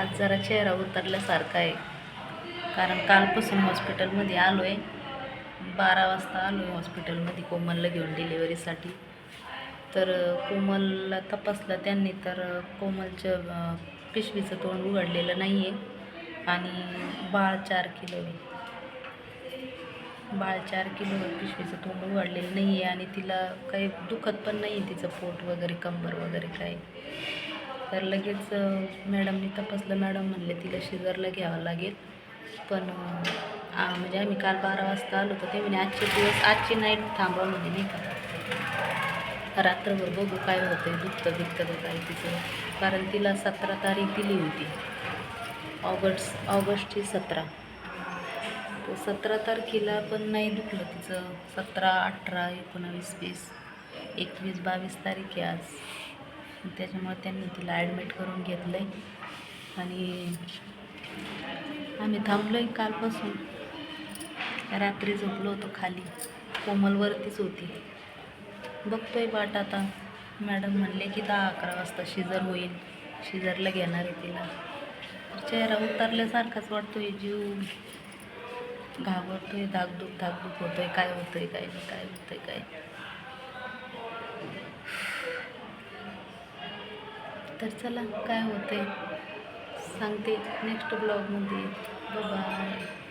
आज जरा चेहरा उतरल्यासारखा आहे, कारण कालपासून हॉस्पिटलमध्ये आलो आहे. 12 वाजता आलो आहे हॉस्पिटलमध्ये कोमलला घेऊन डिलिव्हरीसाठी. तर कोमलला तपासलं त्यांनी, तर कोमलचं पिशवीचं तोंड उघडलेलं नाही आहे आणि बाळ 4 किलो आहे. बाळ 4 किलो पिशवीचं तोंड उघडलेलं नाही आहे आणि तिला काही दुखत पण नाही आहे, तिचं पोट वगैरे कंबर वगैरे काही. तर लगेच मॅडमनी तपासलं. मॅडम म्हणले तिला शिजरला घ्यावं लागेल. पण म्हणजे आम्ही काल 12 वाजता आलो, तर ते म्हणे आजची नाईट थांबवा म्हणजे नाही का, रात्रभर बघू काय होतं आहे, दुखतं का काय तिचं. कारण तिला 17 तारीख दिली होती, ऑगस्टची 17. तर 17 तारखेला पण नाही दुखलं तिचं. 17, 18, 19, 20, 21, 22 तारीख आहे आज. त्याच्यामुळे त्यांनी तिला ॲडमिट करून घेतलं आहे आणि आम्ही थांबलो आहे कालपासून. रात्री झोपलो होतो खाली, कोमलवरतीच होती. बघतोय वाट आता. मॅडम म्हणले की 10-11 वाजता शिजर होईल, शिजरला घेणार आहे तिला. चेहरा उतरल्यासारखाच वाटतोय, जीव घाबरतोय, धाकधूक होतोय. काय होतंय काय नाही, काय होतंय काय. तर चला, काय होतंय सांगते नेक्स्ट ब्लॉगमध्ये. बाय.